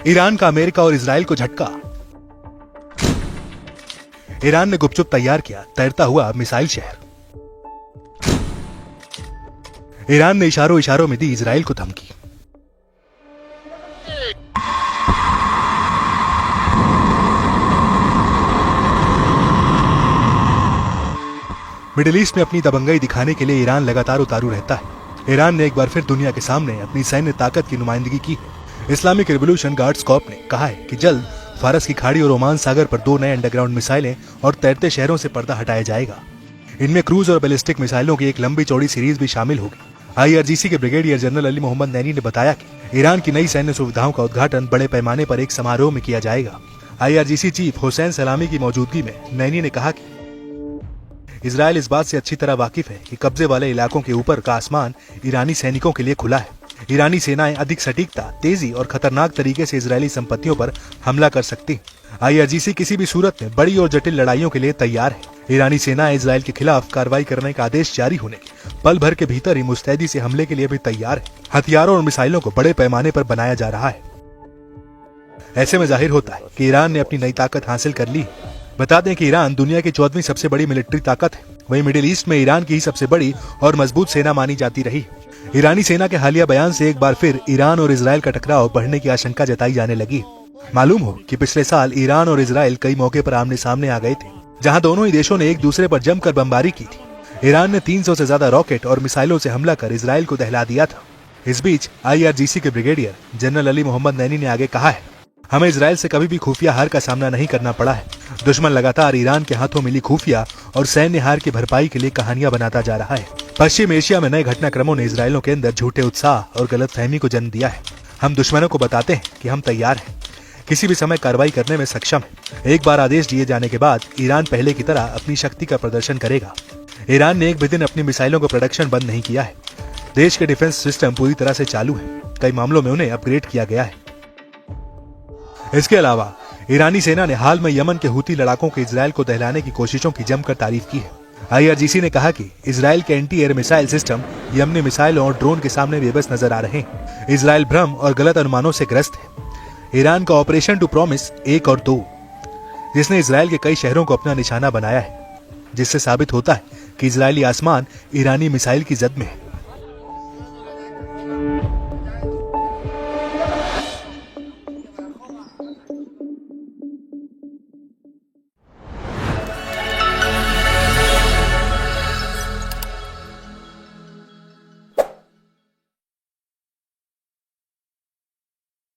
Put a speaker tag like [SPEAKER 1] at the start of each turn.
[SPEAKER 1] Iran का America और Israel को झटका। ईरान ने गुपचुप तैयार किया तैरता हुआ मिसाइल शहर। ईरान ने इशारों इशारों में दी इजराइल को धमकी। मिडिल ईस्ट में अपनी दबंगई दिखाने के लिए ईरान लगातार उतारू रहता है। ईरान ने एक बार फिर दुनिया के सामने अपनी सैन्य ताकत की नुमाइंदगी की है। इस्लामिक रिवॉल्यूशन गार्ड्स कॉर्प ने कहा है कि जल्द फारस की खाड़ी और ओमान सागर पर 2 नए अंडरग्राउंड मिसाइलें और तैरते शहरों से पर्दा हटाया जाएगा। इनमें क्रूज और बैलिस्टिक मिसाइलों की एक लंबी चौड़ी सीरीज भी शामिल होगी। IRGC के ब्रिगेडियर जनरल अली मोहम्मद नैनी ने बताया कि ईरान की नई सैन्य सुविधाओं का उद्घाटन बड़े पैमाने पर एक समारोह में किया जाएगा। IRGC चीफ हुसैन सलामी की मौजूदगी में नैनी ने कहा कि इजराइल इस बात से अच्छी तरह वाकिफ है कि कब्जे वाले इलाकों के ऊपर का आसमान ईरानी सैनिकों के लिए खुला है। ईरानी सेनाएं अधिक सटीकता, तेजी और खतरनाक तरीके से इजरायली संपत्तियों पर हमला कर सकती। IRGC किसी भी सूरत में बड़ी और जटिल लड़ाइयों के लिए तैयार है। ईरानी सेनाएं इजराइल के खिलाफ कार्रवाई करने का आदेश जारी होने के पल भर के भीतर ही मुस्तैदी से हमले के लिए भी तैयार है। हथियारों और मिसाइलों को बड़े पैमाने पर बनाया जा रहा है। ऐसे में जाहिर होता है कि ईरान ने अपनी नई ताकत हासिल कर ली है। बता दें कि ईरान दुनिया की 14वीं सबसे बड़ी मिलिट्री ताकत है। वहीं मिडिल ईस्ट में ईरान की ही सबसे बड़ी और मजबूत सेना मानी जाती रही। ईरानी सेना के हालिया बयान से एक बार फिर ईरान और इजराइल का टकराव बढ़ने की आशंका जताई जाने लगी। मालूम हो कि पिछले साल ईरान और इजराइल कई मौके पर आमने सामने आ गए थे, जहां दोनों ही देशों ने एक दूसरे पर जमकर बमबारी की थी। ईरान ने 300 से ज्यादा रॉकेट और मिसाइलों से हमला कर इजराइल को दहला दिया था। इस बीच IRGC के ब्रिगेडियर जनरल अली मोहम्मद नैनी ने आगे कहा है, हमें इजराइल से कभी भी खुफिया हार का सामना नहीं करना पड़ा है। दुश्मन लगातार ईरान के हाथों मिली खुफिया और सैन्य हार की भरपाई के लिए कहानियां बनाता जा रहा है। पश्चिम एशिया में नए घटनाक्रमों ने इजरायलियों के अंदर झूठे उत्साह और गलतफहमी को जन्म दिया है। हम दुश्मनों को बताते हैं कि हम तैयार हैं, किसी भी समय कार्रवाई करने में सक्षम है। एक बार आदेश दिए जाने के बाद ईरान पहले की तरह अपनी शक्ति का प्रदर्शन करेगा। ईरान ने एक भी दिन अपनी मिसाइलों का प्रोडक्शन बंद नहीं किया है। देश के डिफेंस सिस्टम पूरी तरह से चालू है। कई मामलों में उन्हें अपग्रेड किया गया है। इसके अलावा ईरानी सेना ने हाल में यमन के हूती लड़ाकों के इजराइल को दहलाने की कोशिशों की जमकर तारीफ की है। IRGC ने कहा कि इजराइल के एंटी एयर मिसाइल सिस्टम यमनी मिसाइलों और ड्रोन के सामने बेबस नजर आ रहे हैं। इजराइल भ्रम और गलत अनुमानों से ग्रस्त है। ईरान का ऑपरेशन टू प्रॉमिस 1 और 2, जिसने इजराइल के कई शहरों को अपना निशाना बनाया है, जिससे साबित होता है कि इजरायली आसमान ईरानी मिसाइल की जद में है।